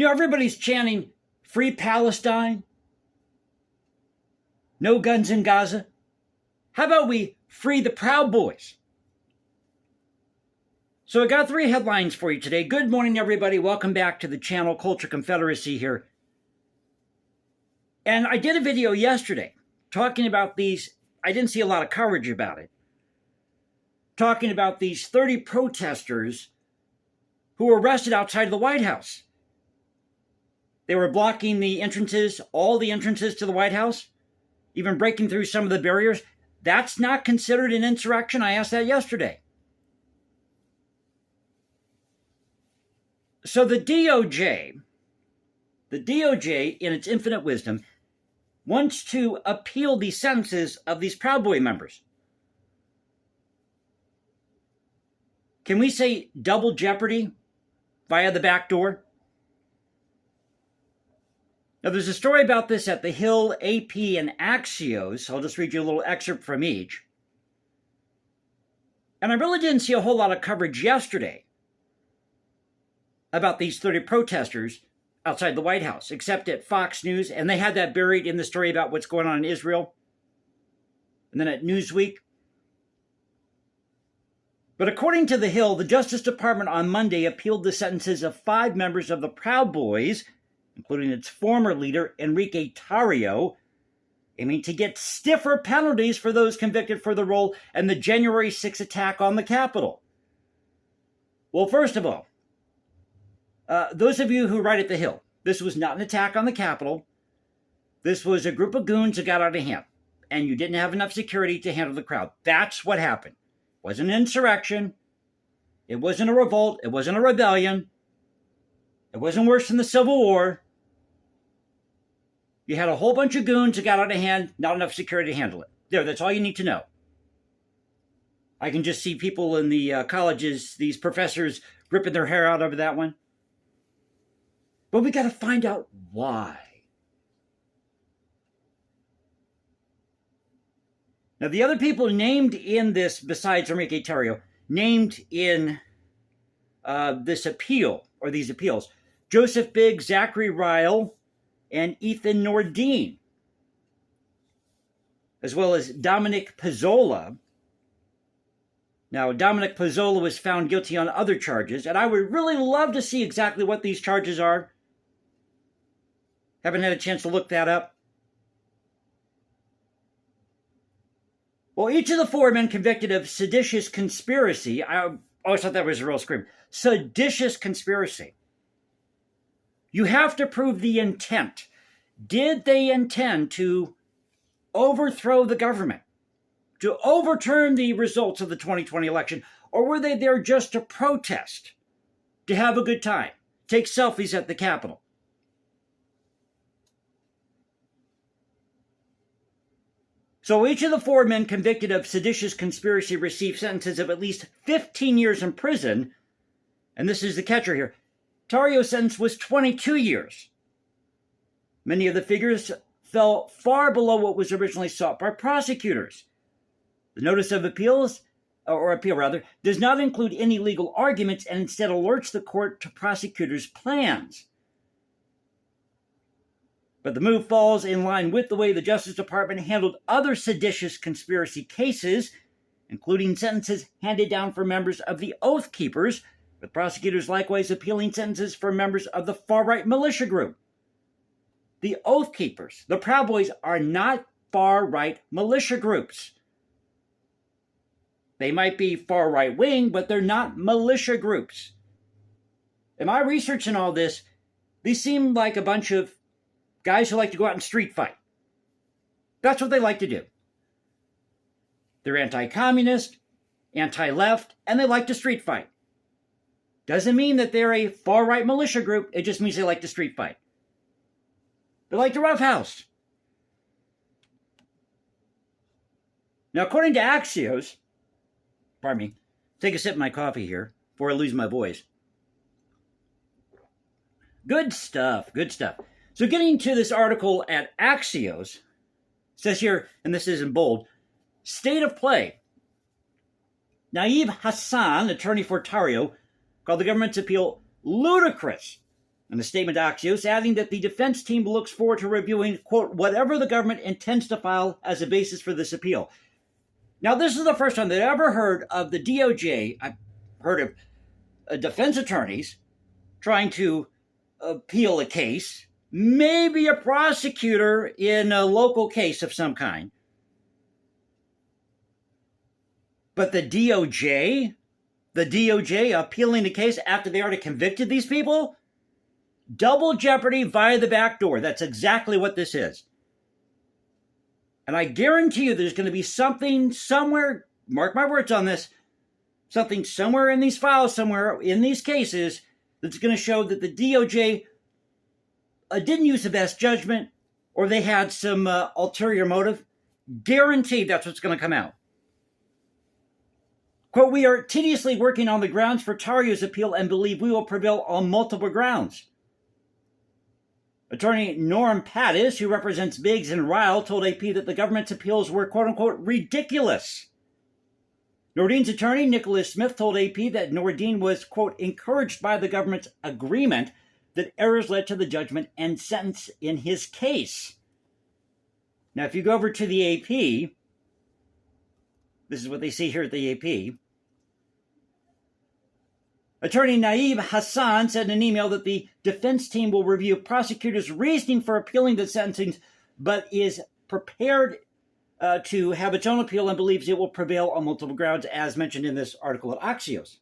Everybody's chanting, free Palestine, no guns in Gaza. How about we free the Proud Boys? So I got 3 headlines for you today. Good morning, everybody. Welcome back to the channel, Culture Confederacy here. And I did a video yesterday talking about these. I didn't see a lot of coverage about it. Talking about these 30 protesters who were arrested outside of the White House. They were blocking the entrances, all the entrances to the White House, even breaking through some of the barriers. That's not considered an insurrection. I asked that yesterday. So the DOJ, in its infinite wisdom, wants to appeal the sentences of these Proud Boy members. Can we say double jeopardy via the back door? Now, there's a story about this at The Hill, AP, and Axios. I'll just read you a little excerpt from each. And I really didn't see a whole lot of coverage yesterday about these 30 protesters outside the White House, except at Fox News, and they had that buried in the story about what's going on in Israel. And then at Newsweek. But according to The Hill, the Justice Department on Monday appealed the sentences of 5 members of the Proud Boys, including its former leader, Enrique Tarrio, aiming to get stiffer penalties for those convicted for the role in the January 6 attack on the Capitol. Well, first of all, those of you who write at The Hill, this was not an attack on the Capitol. This was a group of goons that got out of hand, and you didn't have enough security to handle the crowd. That's what happened. It wasn't an insurrection. It wasn't a revolt. It wasn't a rebellion. It wasn't worse than the Civil War. You had a whole bunch of goons that got out of hand, not enough security to handle it. There, that's all you need to know. I can just see people in the colleges, these professors, ripping their hair out over that one. But we got to find out why. Now, the other people named in this, besides Enrique Tarrio, named in this appeal, or these appeals, Joseph Biggs, Zachary Ryle, and Ethan Nordine, as well as Dominic Pizzola. Now, Dominic Pizzola was found guilty on other charges, and I would really love to see exactly what these charges are. Haven't had a chance to look that up. Well, each of the 4 men convicted of seditious conspiracy, I always thought that was a real scream, seditious conspiracy. You have to prove the intent. Did they intend to overthrow the government, to overturn the results of the 2020 election, or were they there just to protest, to have a good time, take selfies at the Capitol? So each of the 4 men convicted of seditious conspiracy received sentences of at least 15 years in prison, and this is the catcher here. Tarrio's sentence was 22 years. Many of the figures fell far below what was originally sought by prosecutors. The notice of appeal, does not include any legal arguments and instead alerts the court to prosecutors' plans. But the move falls in line with the way the Justice Department handled other seditious conspiracy cases, including sentences handed down for members of the Oath Keepers, with prosecutors likewise appealing sentences for members of the far-right militia group. The Oath Keepers, the Proud Boys, are not far-right militia groups. They might be far-right wing, but they're not militia groups. In my research in all this, these seem like a bunch of guys who like to go out and street fight. That's what they like to do. They're anti-communist, anti-left, and they like to street fight. Doesn't mean that they're a far-right militia group. It just means they like to street fight. They like to roughhouse. Now, according to Axios, pardon me, take a sip of my coffee here before I lose my voice. Good stuff, good stuff. So getting to this article at Axios, it says here, and this is in bold, state of play. Naeem Hassan, attorney for Tarrio, called the government's appeal ludicrous In a statement to Axios, adding that the defense team looks forward to reviewing, quote, whatever the government intends to file as a basis for this appeal. Now, this is the first time that I've ever heard of the DOJ. I've heard of defense attorneys trying to appeal a case, maybe a prosecutor in a local case of some kind. But the DOJ appealing the case after they already convicted these people? Double jeopardy via the back door. That's exactly what this is. And I guarantee you there's going to be something somewhere, mark my words on this, something somewhere in these files, somewhere in these cases, that's going to show that the DOJ didn't use the best judgment, or they had some ulterior motive. Guaranteed that's what's going to come out. Quote, we are tediously working on the grounds for Tarrio's appeal and believe we will prevail on multiple grounds. Attorney Norm Pattis, who represents Biggs and Ryle, told AP that the government's appeals were, quote-unquote, ridiculous. Nordine's attorney, Nicholas Smith, told AP that Nordine was, quote, encouraged by the government's agreement that errors led to the judgment and sentence in his case. Now, if you go over to the AP, this is what they see here at the AP. Attorney Naeem Hassan said in an email that the defense team will review prosecutors' reasoning for appealing the sentencing, but is prepared to have its own appeal and believes it will prevail on multiple grounds, as mentioned in this article at Axios.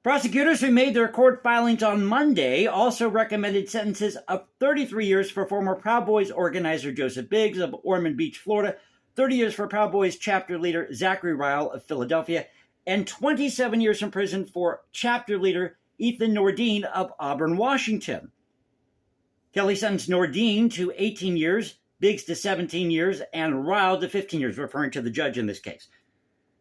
Prosecutors who made their court filings on Monday also recommended sentences of 33 years for former Proud Boys organizer Joseph Biggs of Ormond Beach, Florida, 30 years for Proud Boys chapter leader Zachary Ryle of Philadelphia, and 27 years in prison for chapter leader Ethan Nordine of Auburn, Washington. Kelly sentenced Nordine to 18 years, Biggs to 17 years, and Ryle to 15 years, referring to the judge in this case.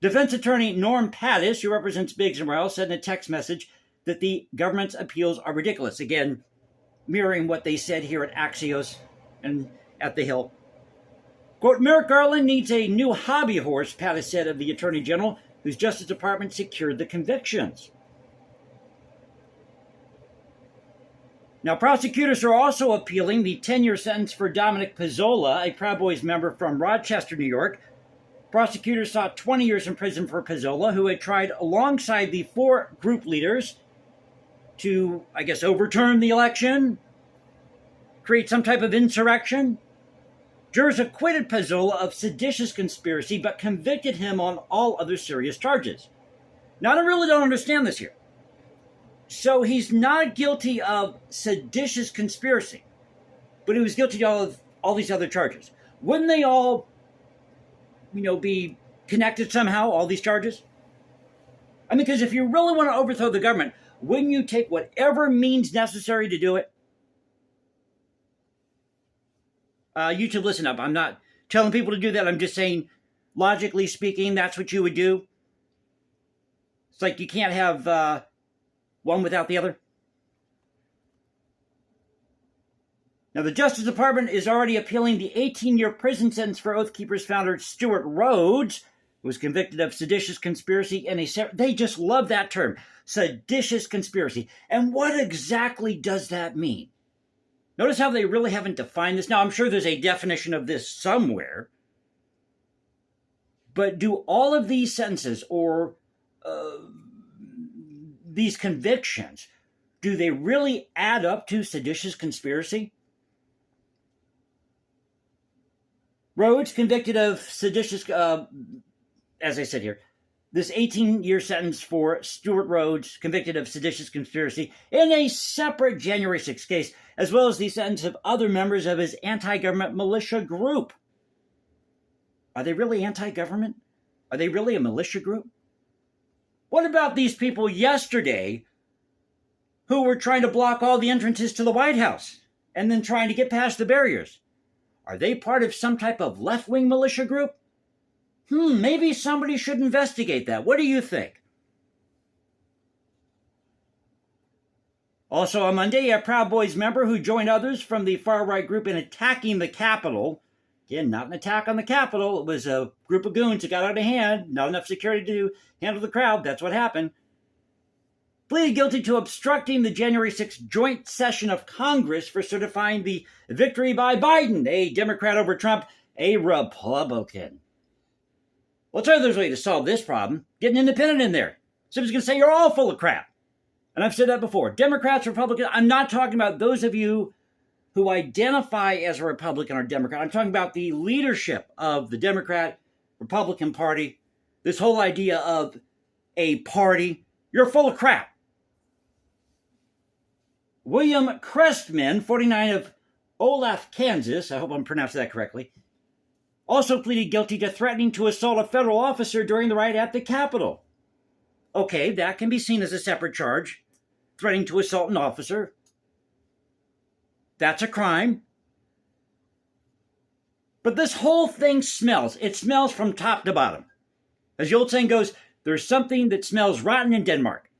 Defense attorney Norm Pattis, who represents Biggs and Ryle, said in a text message that the government's appeals are ridiculous. Again, mirroring what they said here at Axios and at the Hill. Quote, Merrick Garland needs a new hobby horse, Pattis said of the Attorney General, whose Justice Department secured the convictions. Now, prosecutors are also appealing the 10-year sentence for Dominic Pizzola, a Proud Boys member from Rochester, New York. Prosecutors sought 20 years in prison for Pizzola, who had tried alongside the 4 group leaders to, I guess, overturn the election, create some type of insurrection. Jurors acquitted Pizzola of seditious conspiracy, but convicted him on all other serious charges. Now, I really don't understand this here. So he's not guilty of seditious conspiracy, but he was guilty of all these other charges. Wouldn't they all, be connected somehow, all these charges? I mean, because if you really want to overthrow the government, wouldn't you take whatever means necessary to do it? YouTube, listen up. I'm not telling people to do that. I'm just saying, logically speaking, that's what you would do. It's like you can't have one without the other. Now, the Justice Department is already appealing the 18-year prison sentence for Oath Keepers founder Stuart Rhodes, who was convicted of seditious conspiracy in they just love that term, seditious conspiracy. And what exactly does that mean? Notice how they really haven't defined this. Now, I'm sure there's a definition of this somewhere. But do all of these sentences or these convictions, do they really add up to seditious conspiracy? Rhodes, convicted of seditious, as I said here, this 18-year sentence for Stuart Rhodes, convicted of seditious conspiracy, in a separate January 6th case, as well as the sentence of other members of his anti-government militia group. Are they really anti-government? Are they really a militia group? What about these people yesterday who were trying to block all the entrances to the White House and then trying to get past the barriers? Are they part of some type of left-wing militia group? Maybe somebody should investigate that. What do you think? Also on Monday, a Proud Boys member who joined others from the far-right group in attacking the Capitol. Again, not an attack on the Capitol. It was a group of goons that got out of hand. Not enough security to handle the crowd. That's what happened. pleaded guilty to obstructing the January 6th joint session of Congress for certifying the victory by Biden, a Democrat over Trump, a Republican. Well, it's there's a way to solve this problem. Get an independent in there. Somebody's going to say you're all full of crap. And I've said that before. Democrats, Republicans, I'm not talking about those of you who identify as a Republican or Democrat. I'm talking about the leadership of the Democrat, Republican Party. This whole idea of a party. You're full of crap. William Crestman, 49 of Olaf, Kansas, I hope I'm pronouncing that correctly, also pleaded guilty to threatening to assault a federal officer during the riot at the Capitol. Okay, that can be seen as a separate charge. Threatening to assault an officer. That's a crime. But this whole thing smells. It smells from top to bottom. As the old saying goes, there's something that smells rotten in Denmark.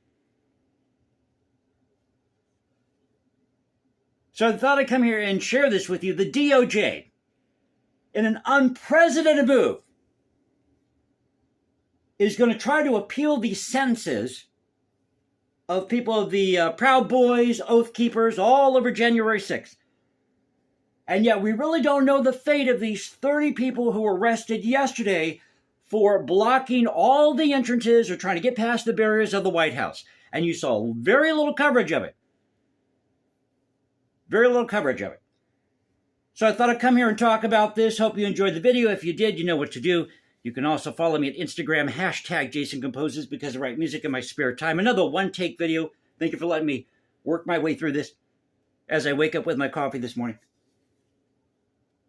So I thought I'd come here and share this with you. The DOJ, in an unprecedented move, is going to try to appeal the sentences of people of the Proud Boys, Oath Keepers, all over January 6th. And yet we really don't know the fate of these 30 people who were arrested yesterday for blocking all the entrances or trying to get past the barriers of the White House. And you saw very little coverage of it. Very little coverage of it. So I thought I'd come here and talk about this. Hope you enjoyed the video. If you did, you know what to do. You can also follow me at Instagram, #JasonComposes, because I write music in my spare time. Another one-take video. Thank you for letting me work my way through this as I wake up with my coffee this morning.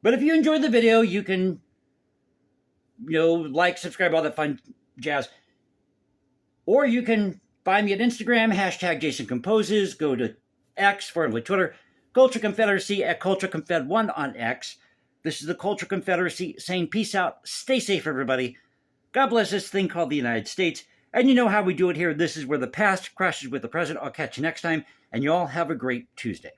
But if you enjoyed the video, you can, like, subscribe, all that fun jazz. Or you can find me at Instagram, #JasonComposes. Go to X, formerly Twitter, Culture Confederacy at CultureConfed1 on X. This is the Culture Confederacy saying peace out. Stay safe, everybody. God bless this thing called the United States. And you know how we do it here. This is where the past crashes with the present. I'll catch you next time. And you all have a great Tuesday.